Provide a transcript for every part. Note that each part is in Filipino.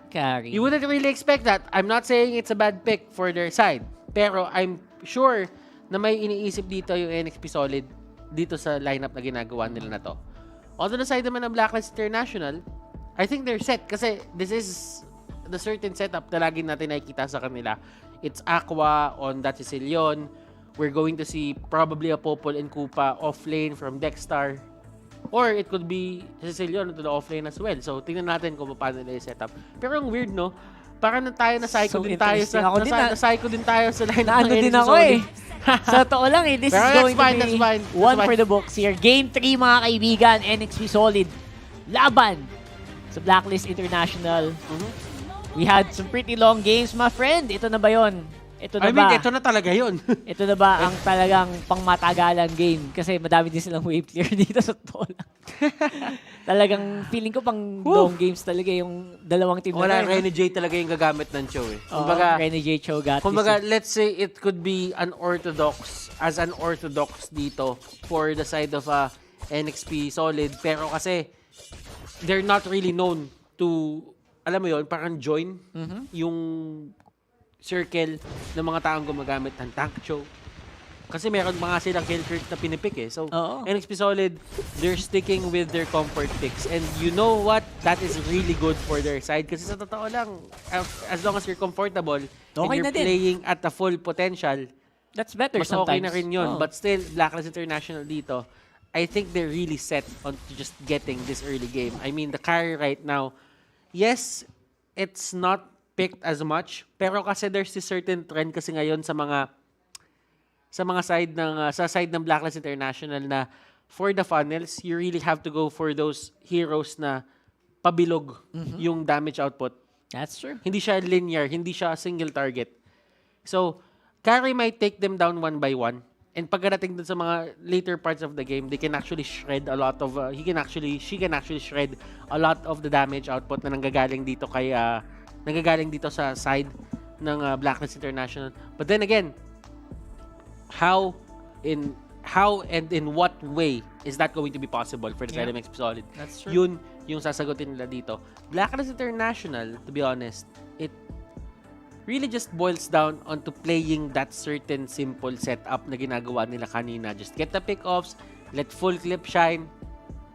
Carry. You wouldn't really expect that. I'm not saying it's a bad pick for their side. Pero I'm sure na may iniisip dito yung NXP Solid dito sa lineup na ginagawa nila na to. On the side naman ng Blacklist International, I think they're set kasi this is the certain setup na lagi natin nakikita sa kanila. It's Aqua on that Sicilion. We're going to see probably a Popol and Koopa off lane from Dexstar. Or it could be Sicilion to the off lane as well. So tingnan natin kung paano nila yung setup. Pero ang weird, no? Parang tayo na psycho din tayo sa na-psycho din tayo sa line ng din ako eh. Sa totoo lang eh, this is going to be one for the books here. Game 3 mga kaibigan, NXP Solid. Laban sa Blacklist International. We had some pretty long games, my friend. Ito na ba yun? Ito na ba? Ito na talaga yun. Ito na ba ang talagang pangmatagalan game? Kasi madami din silang wave clear dito sa totoo lang. Talagang feeling ko pang long games talaga yung dalawang team na. Wala, Rene J talaga yung gagamit ng Cho eh. Kumbaga, Rene J Cho got kumbaga, let's say it could be unorthodox dito for the side of NXP Solid. Pero kasi, they're not really known to, alam mo yun, parang join yung circle ng mga taong gumagamit ng tank Cho. Kasi meron mga silang kill crit na pinipik eh. So, NXP Solid, they're sticking with their comfort picks. And you know what? That is really good for their side. Kasi sa totoo lang, as long as you're comfortable and you're playing at the full potential, that's better mas sometimes. Okay na rin yun. But still, Blacklist International dito, I think they're really set on just getting this early game. I mean, the carry right now, yes, it's not picked as much, pero kasi there's this certain trend kasi ngayon sa side ng Blacklist International na for the funnels, you really have to go for those heroes na pabilog yung damage output. That's true. Hindi siya linear, hindi siya single target. So, carry might take them down one by one. And pagdating dun sa mga later parts of the game, they can actually shred a lot of she can actually shred a lot of the damage output na nanggagaling dito sa side ng Blacklist International. But then again, how and in what way is that going to be possible for the side of NXP Solid? That's true. Yun yung sasagutin nila dito. Blacklist International, to be honest, it really just boils down onto playing that certain simple setup na ginagawa nila kanina. Just get the pick-offs, let full clip shine,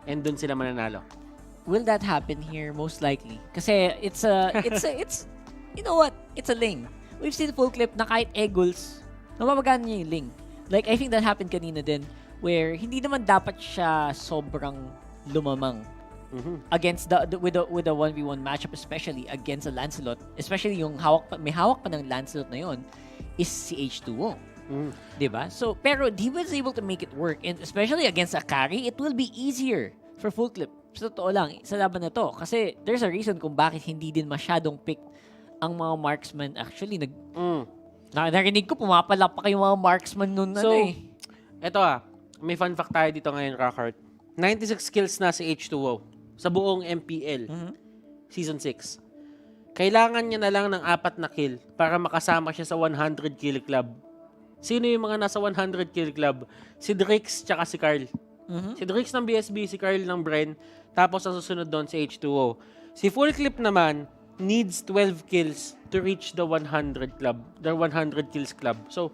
and dun sila mananalo. Will that happen here? Most likely. Kasi it's you know what? It's a lane. We've seen full clip na kahit Eagles, namabagaan niya yung lane. Like, I think that happened kanina din, where hindi naman dapat siya sobrang lumamang against with the 1v1 matchup, especially against a Lancelot, especially yung may hawak pa ng Lancelot na yon is si H2O. Diba? So, pero he was able to make it work, and especially against a carry, it will be easier for full clip. Sa totoo lang, sa laban na to. Kasi there's a reason kung bakit hindi din masyadong pick ang mga marksman. Actually, narinig ko, pumapalapak yung mga marksman nun. So, eto may fun fact tayo dito ngayon, Rockheart. 96 kills na si H2O sa buong MPL Season 6. Kailangan niya na lang ng 4 na kill para makasama siya sa 100 kill club. Sino yung mga nasa 100 kill club? Si Drix tsaka si Carl. Si Drix ng BSB, si Carl ng Bren, tapos ang susunod doon si H2O. Si Full Clip naman needs 12 kills to reach the 100 club, the 100 kills club. So,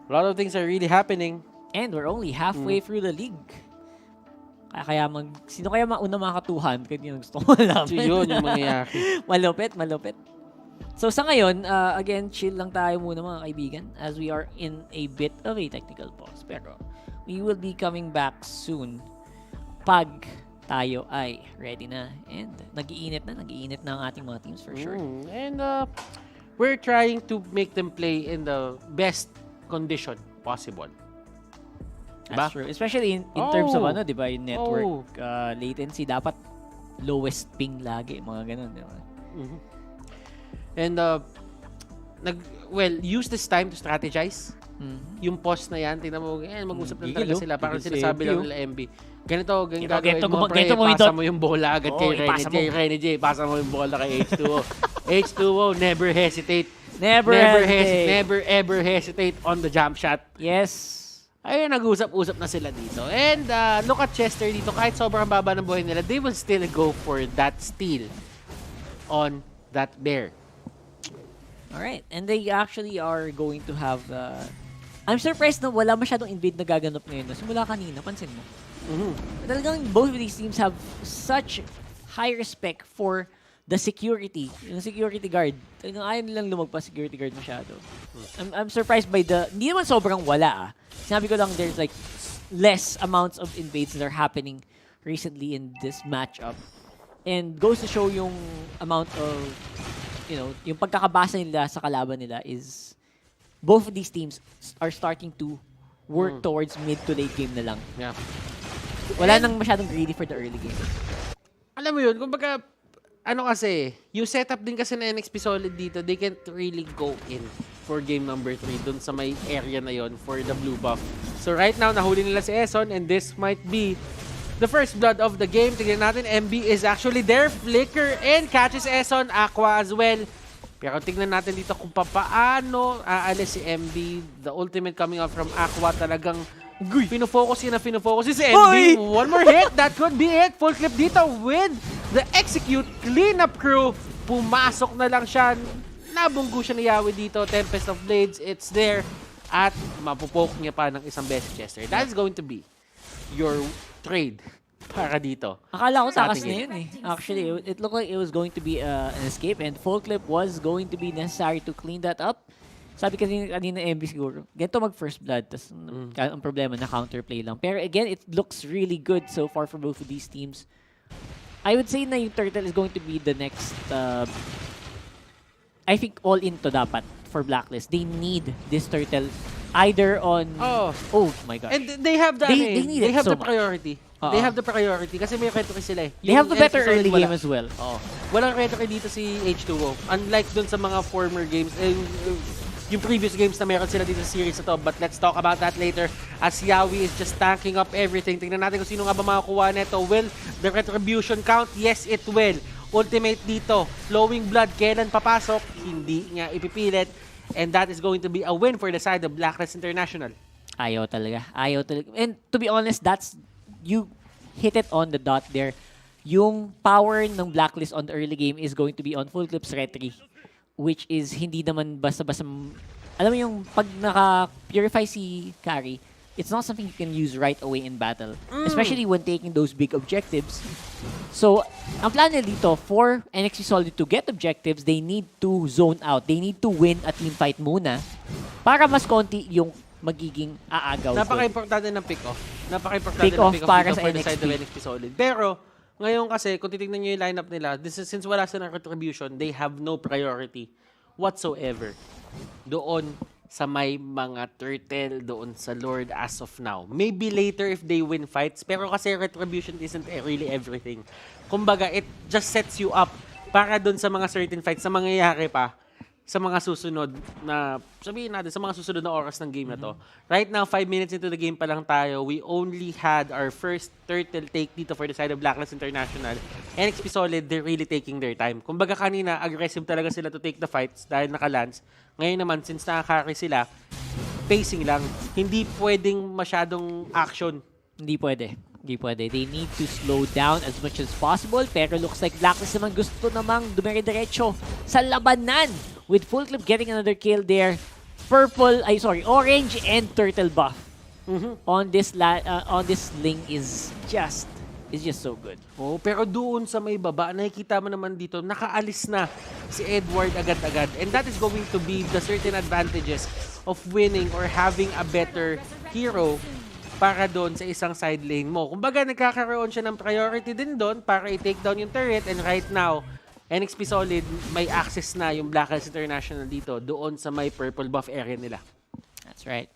a lot of things are really happening. And we're only halfway through the league. Sino kaya mauna makaka-200? Yung gusto ko malaman. So, yun yung mangyayari. Malupit. So, sa ngayon, again, chill lang tayo muna mga kaibigan as we are in a bit of a technical pause. Pero, we will be coming back soon pag tayo ay ready na. And nag-iinit na ang ating mga teams for sure. And we're trying to make them play in the best condition possible. That's true. Especially in terms of diba, yung network latency, dapat lowest ping lagi, mga ganun, diba? And use this time to strategize. Yung pause na yan, tingnan mo, mag-usap na talaga sila. Parang sinasabi lang nila MB. Ganito gagawin mo, pre, pasa mo yung bola agad kay Rene J. Pasa mo yung bola kay H2O. H2O, never hesitate. Never ever hesitate on the jump shot. Yes. Ayun, nag-usap-usap na sila dito. And look at Chester dito. Kahit sobrang baba ng buhay nila, they will still go for that steal. on that bear. Alright, and they actually are going to have... I'm surprised na wala masyadong invade na gaganap ngayon. Simula kanina, pansin mo. Talagang both of these teams have such high respect for the security. Yung security guard. Talagang ayaw nilang lumagpas security guard masyado. I'm surprised by the... Hindi naman sobrang wala Sinabi ko lang there's like less amounts of invades that are happening recently in this matchup. And goes to show yung amount of, yung pagkakabasa nila sa kalaban nila is both of these teams are starting to work towards mid to late game na lang. Yeah. Wala nang masyadong greedy for the early game. Alam mo yun, kumbaga, kasi, yung setup din kasi na NXP Solid dito, they can't really go in for game number 3 dun sa may area na yon for the blue buff. So right now, nahuli nila si Eson and this might be the first blood of the game. Tignan natin, MB is actually there. Flicker and catches Eson. Aqua as well. Pero tignan natin dito kung paano aalis si MB. The ultimate coming out from Aqua talagang pinofocus si MB. One more hit. That could be it. Full clip dito with the execute cleanup crew. Pumasok na lang siya. Nabunggo siya ni Yawi dito. Tempest of Blades. It's there. At mapupoke niya pa ng isang best Chester. That is going to be your trade para dito. Akala ko takas na yun Actually, it looked like it was going to be an escape and full clip was going to be necessary to clean that up. Sabi kasi kanina MB siguro, ganito mag first blood, tas ang problema na counterplay lang. Pero again, it looks really good so far for both of these teams. I would say na yung Turtle is going to be the next, I think all into dapat for Blacklist. They need this Turtle either on... Oh my gosh. And they have the, they have the much. priority. They have the priority kasi may retry sila They have the better early game as well. Walang retry dito si H2O. Unlike dun sa mga former games, yung previous games na meron sila dito sa series na to. But let's talk about that later as Yawi is just tanking up everything. Tingnan natin kung sino nga ba makakuha neto. Will the retribution count? Yes, it will. Ultimate dito. Flowing blood. Kailan papasok? Hindi nga ipipilit. And that is going to be a win for the side of BLACKLIST International. Ayaw talaga. And to be honest, you hit it on the dot there. Yung power ng Blacklist on the early game is going to be on full clips retry, which is hindi naman basta-basta. Alam mo yung pag naka-purify si carry, it's not something you can use right away in battle. Especially when taking those big objectives. So, ang plan nila dito, for NXP Solid to get objectives, they need to zone out. They need to win a team fight muna para mas konti yung magiging aagaw. Napaka-importante ng pick-off. Napaka-importante Pick-off ng pick-off para dito sa for the NXP. side of NXP Solid. Pero, ngayon kasi, kung titignan nyo yung lineup nila, since wala silang retribution, they have no priority whatsoever doon sa may mga turtle, doon sa Lord as of now. Maybe later if they win fights, pero kasi retribution isn't really everything. Kumbaga, it just sets you up para doon sa mga certain fights na mangyayari pa sa mga susunod na, sabihin natin, sa mga susunod na oras ng game na to. Right now, 5 minutes into the game pa lang tayo. We only had our first turtle take dito for the side of BLACKLIST International. NXP Solid, they're really taking their time. Kumbaga kanina, aggressive talaga sila to take the fights dahil naka-lance. Ngayon naman, since naka-carry sila, pacing lang. Hindi pwedeng masyadong action. Hindi pwede. They need to slow down as much as possible. Pero looks like Blacklist naman gusto namang dumire-diretso sa labanan. With full clip getting another kill there. Orange and turtle buff on this link is just so good. Pero doon sa may baba, nakikita mo naman dito, nakaalis na si Edward agad-agad. And that is going to be the certain advantages of winning or having a better hero para doon sa isang side lane mo. Kumbaga, nagkakaroon siya ng priority din doon para i-take down yung turret. And right now, NXP Solid, may access na yung BLACKLIST International dito doon sa may purple buff area nila. That's right.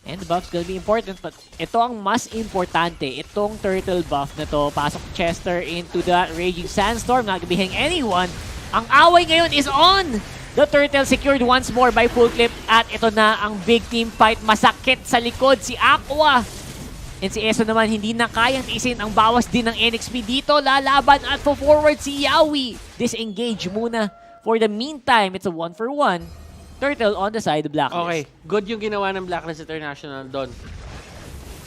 And the buff's gonna be important, but ito ang mas importante. Itong turtle buff na to, pasok Chester into the Raging Sandstorm, not gonna be hitting anyone. Ang away ngayon is on! The turtle secured once more by full clip, at ito na ang big team fight. Masakit sa likod si Aqua. And si Eso naman, hindi na kayang tiisin ang bawas din ng NXP dito. Lalaban at forward si Yawi. Disengage muna. For the meantime, it's a 1-for-1. Turtle on the side of BLACKLIST. Okay, good yung ginawa ng BLACKLIST International doon.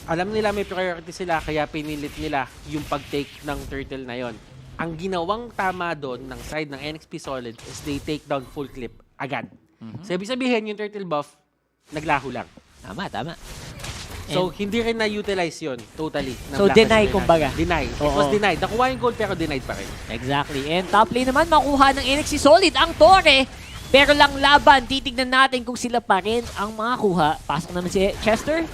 Alam nila may priority sila, kaya pinilit nila yung pag-take ng turtle na yon. ang ginawang tama doon ng side ng NXP Solid is they take down full clip agad. So, ibig sabihin, yung turtle buff, naglaho lang. Tama. So, hindi rin na-utilize yun totally. So, deny kumbaga. Deny. It was denied. Nakuha yung gold pero denied pa rin. Exactly. And top lane naman, makuha ng NXP Solid ang Torre. Pero lang laban, titignan natin kung sila pa rin ang makakuha. Pasok naman si Chester.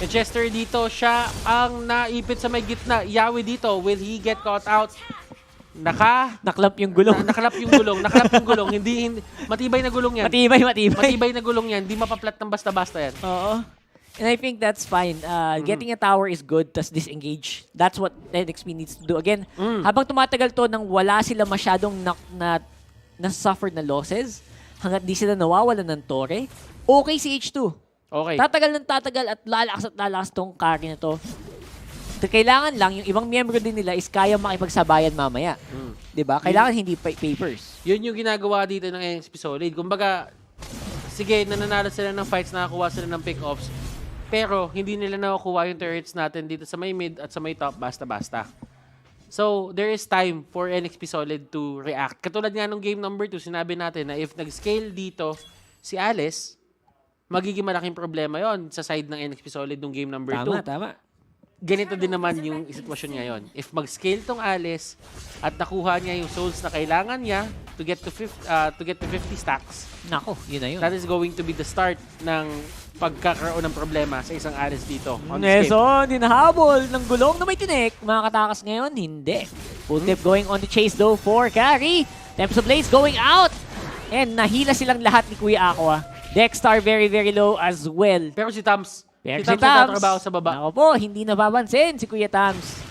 Si Chester dito, siya ang naipit sa may gitna. Yawi dito, will he get caught out? Naklap yung gulong. Nakalap yung gulong. Hindi, matibay na gulong yan. Matibay na gulong yan. Hindi mapaplat ng basta-basta yan. Oo. And I think that's fine. Getting a tower is good, tas disengage. That's what NXP needs to do. Again, habang tumatagal to nang wala sila masyadong na-suffer na losses, hanggat di sila nawawalan ng Torre, okay si H2. Okay. Tatagal at lalakas tong carry na to. Kailangan lang, yung ibang miyembro din nila is kaya makipagsabayan mamaya. Diba? Kailangan hindi papers. Yun yung ginagawa dito ng NXP Solid. Kumbaga, sige, nananalo sila ng fights, nakakuha sila ng pick-offs, pero hindi nila nakukuha yung turrets natin dito sa may mid at sa may top basta-basta. So, there is time for NXP Solid to react. Katulad nga nung game number 2, sinabi natin na if nag-scale dito si Alice, magiging malaking problema yon sa side ng NXP Solid nung game number 2. Tama. Ganito din naman yung sitwasyon ngayon. If mag-scale tong Alice at nakuha niya yung souls na kailangan niya to get to 50 stacks, nako, yun na yun. that is going to be the start ng pagkakaroon ng problema sa isang Alice dito. On this game. Neson, hinahabol ng gulong na may tinik. Makakatakas ngayon, hindi. Full tip going on the chase though for carry. Tempest of Blades going out. And nahila silang lahat ni Kuya Aqua. Dexter very, very low as well. Pero si Tams Tams nagtatrabaho sa baba. Ako po, hindi nababansin si Kuya Tams.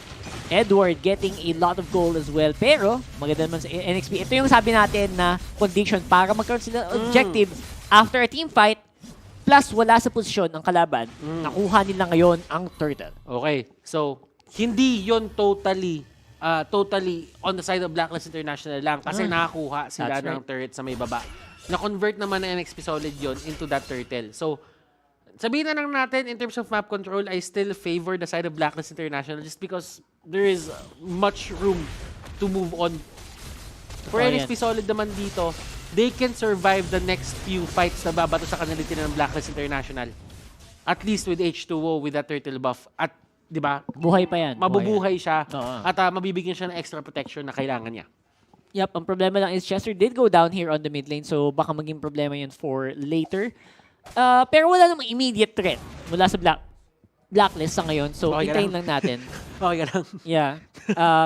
Edward getting a lot of gold as well. Pero, maganda naman sa NXP. Ito yung sabi natin na condition para magkaroon sila objective after a team fight. Plus, wala sa posisyon ang kalaban. Nakuha nila ngayon ang turtle. Okay. So, hindi yon totally on the side of Blacklist International lang kasi nakakuha sila ng turret sa may baba. Na-convert naman ng NXP Solid yon into that turtle. So, sabihin na lang natin, in terms of map control, I still favor the side of Blacklist International just because there is much room to move on. For NXP Solid naman dito, they can survive the next few fights na babato sa kanila ng Blacklist International. At least with H2O, with that turtle buff. At, di ba? Buhay pa yan. Mabubuhay siya. At mabibigyan siya ng extra protection na kailangan niya. Yep, ang problema lang is Chester did go down here on the mid lane, so baka maging problema yun for later. Pero wala namang immediate threat mula sa Blacklist sa ngayon. So, pintayin lang natin. Okay ka lang. Yeah.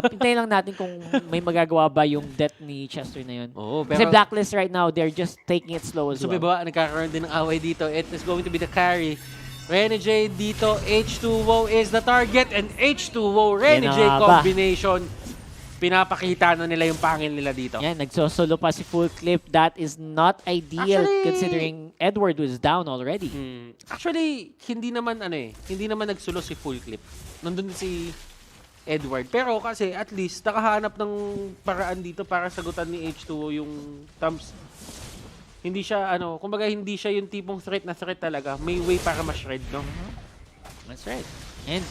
Pintayin lang natin kung may magagawa ba yung death ni Chester na yun. Pero, kasi Blacklist right now, they're just taking it slow as well. So, nagkakaroon din ng away dito. It is going to be the carry. Renegade dito. H2O is the target. And H2O, Renegade combination. Pinapakita na nila yung pangil nila dito. Yan, nagsosolo pa si Full Clip. That is not ideal considering Edward was down already. Actually, hindi naman nagsolo si Full Clip. Nandun si Edward. Pero kasi at least nakahanap ng paraan dito para sagutan ni H2O yung Tams. Hindi siya kumbaga hindi siya yung tipong threat na threat talaga. May way para ma-shred, no? That's right. And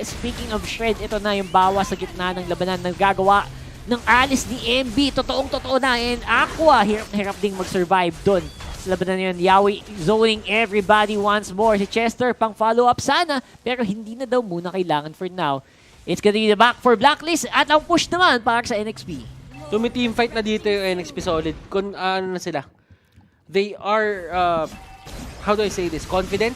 speaking of shred, ito na yung bawas sa gitna ng labanan na gagawa ng Alice ni MB. Totoong-totoo na. And Aqua, hirap na hirap ding mag-survive doon. Sa labanan na yun, Yawi zoning everybody once more. Si Chester, pang follow-up sana. Pero hindi na daw muna kailangan for now. It's gonna be the back for Blacklist. At ang push naman para sa NXP. Tumi-team fight na dito yung NXP Solid. Ano na sila? They are, how do I say this? Confident?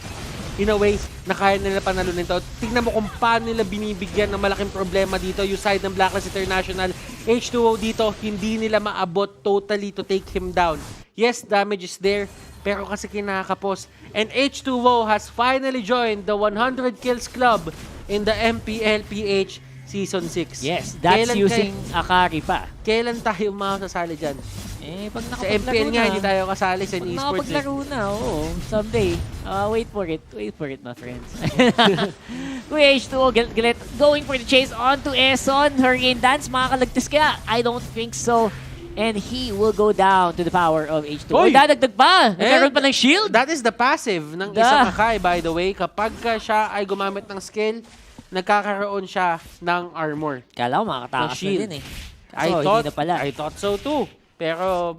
In a way, na kaya nila panalunin to. Tingnan mo kung paano nila binibigyan ng malaking problema dito. Yung side ng Blacklist International. H2O dito, hindi nila maabot totally to take him down. Yes, damage is there, pero kasi kinakapos. And H2O has finally joined the 100 kills club in the MPL-PH Season 6. Yes, that's using Akari pa. Kailan tayo makasasali dyan? Pag sa MPL nga, hindi tayo kasali sa esports. Nakapaglaro na, oo. Someday. Wait for it. Wait for it, my friends. Kuya H2O, going for the chase onto Eson. Hurricane Dance, makakalagtas kaya? I don't think so. And he will go down to the power of H2O. Oy! Dadagdag pa! Nagkaroon pa ng shield? That is the passive ng isang Akai, by the way. Kapag siya ay gumamit ng skill, nagkakaroon siya ng armor. Kala ko makakatakas na shield. din eh. Kaso, hindi na pala. I thought so too. Pero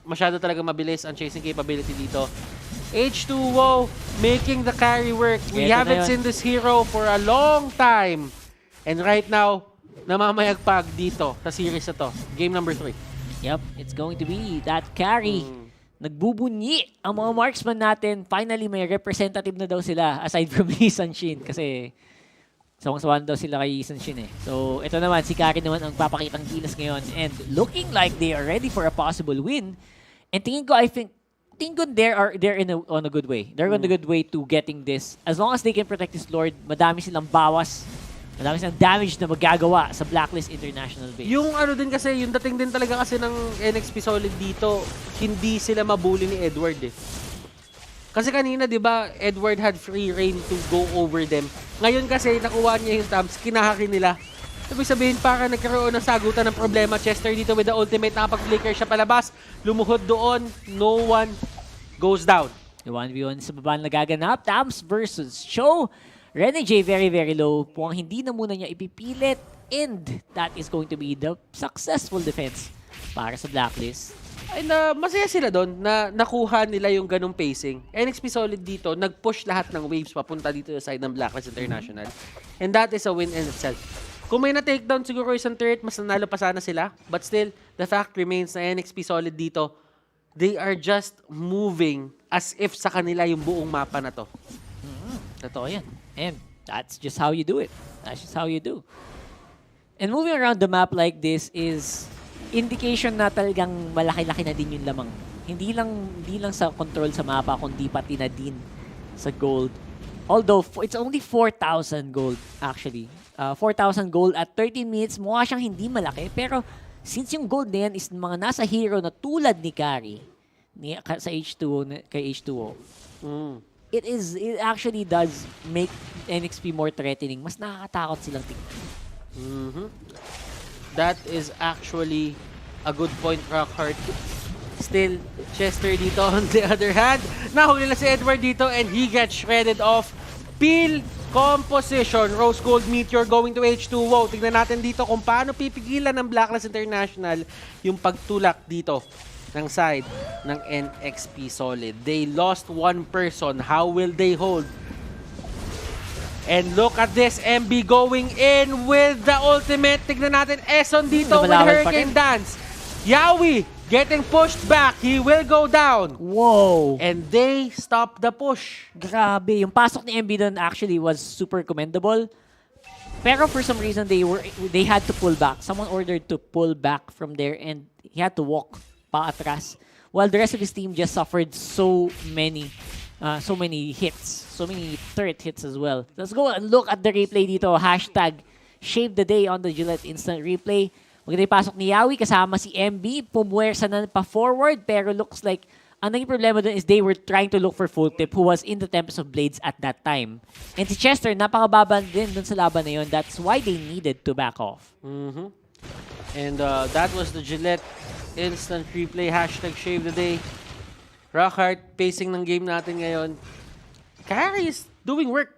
masyado talaga mabilis ang chasing capability dito. H2O making the carry work. We Eto haven't seen this hero for a long time. And right now, namamayagpag dito sa series na to. Game number 3. Yep, it's going to be that carry. Nagbubunyi ang mga marksman natin. Finally, may representative na daw sila aside from Lee Sanshin kasi sawang-sawan daw sila kay Lee Sanshin eh. So, ito naman, si Kari naman ang papakitang gilas ngayon and looking like they are ready for a possible win. And tingin ko, they're on a good way. They're on a good way to getting this. As long as they can protect this Lord, madami silang bawas. Madami silang damage na magagawa sa Blacklist International base. Yung ano din kasi, yung dating din talaga kasi ng NXP Solid dito, hindi sila mabuli ni Edward eh. Kasi kanina, di ba, Edward had free reign to go over them. Ngayon kasi, nakuha niya yung tabs, kinahaki nila. Ibig sabihin, para nagkaroon ng sagutan ng problema. Chester dito with the ultimate, nakapag-flicker siya palabas. Lumuhod doon, no one goes down. The 1v1 sa baba na nagaganap. Tams versus Cho. Rene J very, very low. Mukhang hindi na muna niya ipipilit. And that is going to be the successful defense para sa Blacklist. And masaya sila doon na nakuha nila yung ganong pacing. NXP Solid dito, nag-push lahat ng waves papunta dito sa side ng Blacklist International. And that is a win in itself. Kung may na-takedown siguro isang turret, mas nanalo pa sana sila. But still, the fact remains na NXP Solid dito, they are just moving as if sa kanila yung buong mapa na to. Totoo yan. And that's just how you do it. That's just how you do. And moving around the map like this is indication na talagang malaki-laki na din yung lamang. Hindi lang sa control sa mapa, kundi pati na din sa gold. Although, it's only 4,000 gold actually. 4,000 gold at 13 minutes, mukha siyang hindi malaki. Pero since yung gold na yan is mga nasa hero na tulad ni Kari, sa H2O, kay H2O, it actually does make NXP more threatening. Mas nakakatakot silang tingnan. That is actually a good point, Rockhart. Still, Chester dito on the other hand. Nahuli na si Edward dito and he gets shredded off. Peel composition. Rose Gold Meteor going to H2O. Tignan natin dito kung paano pipigilan ng Blacklist International yung pagtulak dito ng side ng NXP Solid. They lost one person. How will they hold? And look at this, MB going in with the ultimate. Tignan natin, Eson dito with Hurricane Dance. Yawi getting pushed back. He will go down. Whoa! And they stop the push. Grabe. Yung pasok ni MB doon actually was super commendable. Pero for some reason, they had to pull back. Someone ordered to pull back from there and he had to walk paatras. While the rest of his team just suffered so many hits. So many turret hits as well. Let's go and look at the replay dito. Hashtag Shave the Day on the Gillette Instant Replay. Maganda yung pasok ni Yawi kasama si MB. Pumuwersa na pa-forward pero looks like ang naging problema dun is they were trying to look for Full Tip who was in the Tempest of Blades at that time. And si Chester, napakababa din dun sa laban na yun. That's why they needed to back off. And that was the Gillette Instant Replay. Hashtag Shave the Day. Rockhart, pacing ng game natin ngayon. Kari is doing work.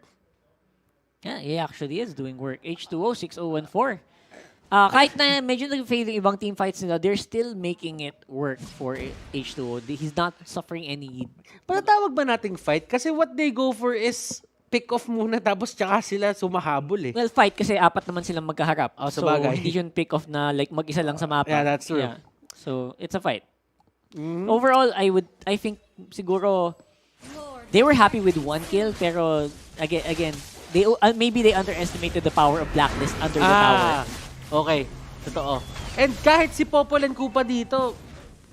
Yeah, he actually is doing work. H2O, 6-0-1-4. Kahit na medyo nag-fail yung ibang team fights nila, they're still making it work for H2O. He's not suffering any... Patatawag ba nating fight? Kasi what they go for is pick off muna tapos tsaka sila sumahabol eh. Well, fight kasi apat naman silang magkaharap. Oh, so, sabagay. hindi yun pick off na like mag-isa lang sa mapa. Yeah, that's true. Yeah. So, it's a fight. Overall, I think siguro they were happy with one kill pero again maybe they underestimated the power of Blacklist under the tower. Okay, totoo. And kahit si Popol and Kupa dito,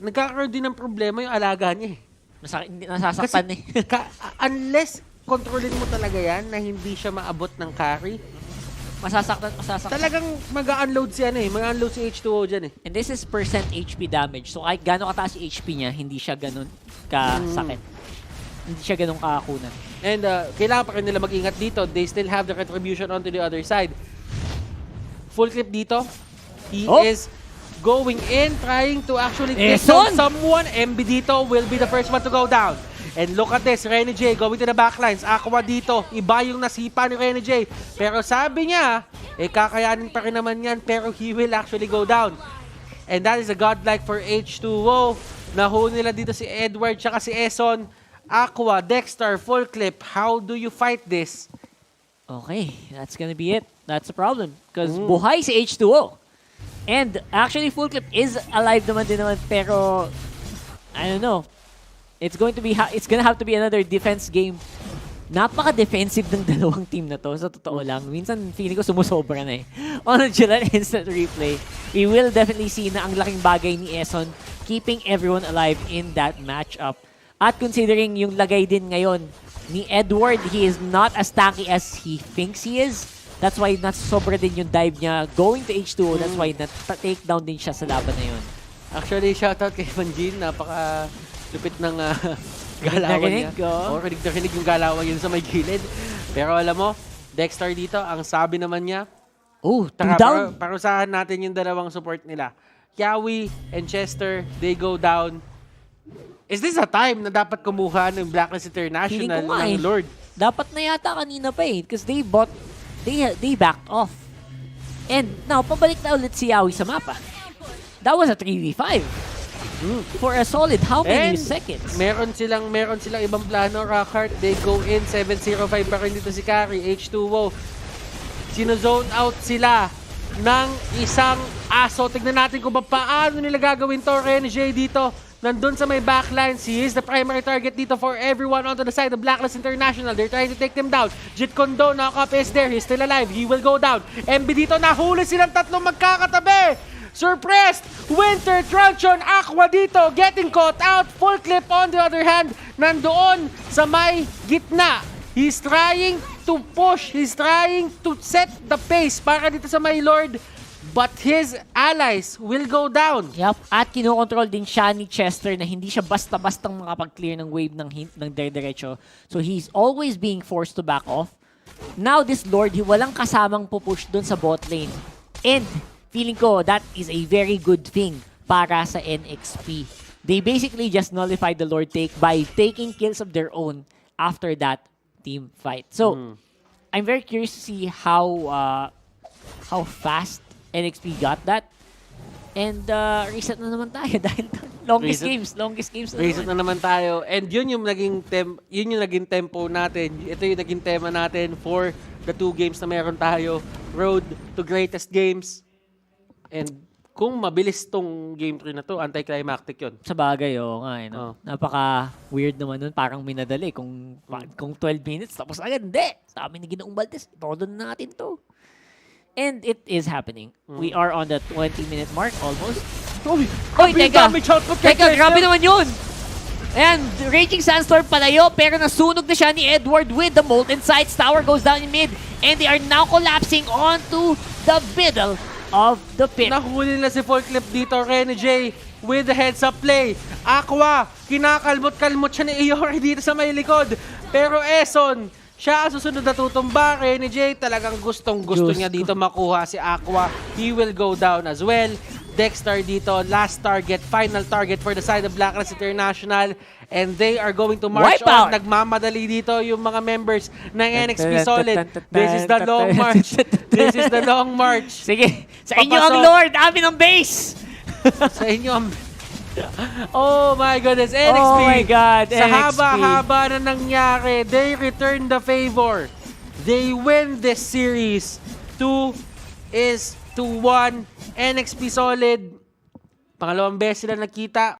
nagkakaroon din ng problema yung alaga niya eh. Nasasaktan eh. Unless kontrolin mo talaga yan na hindi siya maabot ng carry, masasaktan. talagang mag-unload siya mag-unload si H2O dyan eh. And this is percent HP damage. So kahit gano'ng kataas si HP niya, hindi siya ganun kasakit. Hindi siya ganun kakakunan. And kailangan pa rin nila mag-ingat dito. They still have the retribution onto the other side. Full clip dito. He is going in, trying to actually take down someone. MB dito will be the first one to go down. And look at this, Rene J going to the backlines. Aqua dito, iba yung nasipa ni Rene J. Pero sabi niya, kakayanin pa rin naman yan, pero he will actually go down. And that is a godlike for H2O. Nahuli nila dito si Edward tsaka si Eson. Aqua, Dexter, full clip. How do you fight this? Okay, that's gonna be it. That's the problem. Because buhay si H2O. And actually, full clip is alive naman din naman, pero I don't know. It's gonna have to be another defense game. Napaka-defensive ng dalawang team na to, sa totoo lang. Minsan, feeling ko sumusobra na eh. On a July instant replay, we will definitely see na ang laking bagay ni Eson keeping everyone alive in that matchup. At considering yung lagay din ngayon ni Edward, he is not as tanky as he thinks he is. That's why nasobra din yung dive niya going to H2O. That's why na-take down din siya sa laban na yun. Actually, shoutout kay Manjin. Napaka-lupit ng galawan niya. Rinig na rinig yung galawan yun sa may gilid. Pero alam mo, Dexter dito, ang sabi naman niya, down? Parusahan natin yung dalawang support nila. Yawi and Chester, they go down. Is this a time na dapat kumuha ng Blacklist International ng Lord? Dapat na yata kanina pa eh. Because they backed off. And now, pabalik na ulit si Yawi sa mapa. That was a 3v5. For a solid how many seconds? Meron silang ibang plano, Rockhart. They go in, 7-0-5 pa rin dito si Carry, H2O. Sino-zone out sila ng isang aso. Tignan natin kung paano nila gagawin to. Rene J dito, nandun sa may backlines. He is the primary target dito for everyone onto the side of Blacklist International. They're trying to take them down. Jit Kondo, knock-up is there. He's still alive. He will go down. MB dito, nahuli silang tatlong magkakatabi. Surprised! Winter Truncheon, Aqua dito, getting caught out. Full clip on the other hand, nandoon sa may gitna. He's trying to push. He's trying to set the pace para dito sa may Lord. But his allies will go down. Yup. At kinokontrol din siya ni Chester na hindi siya basta-bastang makapag-clear ng wave ng dire-diretso. So he's always being forced to back off. Now this Lord, walang kasamang pupush dun sa bot lane. And feeling ko that is a very good thing para sa NXP. They basically just nullified the Lord take by taking kills of their own after that team fight. So I'm very curious to see how fast NXP got that. And reset na naman tayo dahil longest games na reset na naman tayo. And yun yung naging tempo natin. Ito yung naging tema natin for the 2 games na meron tayo. Road to greatest games. And kung mabilis tong game 3 na to, anticlimactic yun. Sa bagay, nga eh. No? Napaka-weird naman nun. Parang minadali. Kung 12 minutes, tapos agad. Hindi! Sabi ni Ginoong Baltes, todo na natin to. And it is happening. We are on the 20-minute mark almost. Oy, teka! Teka, grabe naman yun! Ayan, Raging Sandstorm palayo, pero nasunog na siya ni Edward with the Molten Sights. Tower goes down in mid, and they are now collapsing onto the middle of the pit. Nahuli nila si full clip dito, Rene J with the heads-up play. Aqua, kinakalmot-kalmot siya ni Iori dito sa may likod. Pero Eson, siya ang susunod na tutumba. Rene J talagang gustong-gusto niya dito makuha si Aqua. He will go down as well. Dexter dito, last target, final target for the side of Blacklist International. And they are going to march on. Nagmamadali dito yung mga members ng NXP Solid. This is the long march. This is the long march. Sige, sa inyo ang Lord, amin ang base. Sa inyo ang... Oh my goodness, NXP. Oh my God, sa NXP. haba-haba na nangyari, they return the favor. They win this series. 2-1. NXP Solid. Pangalawang beses sila nakita.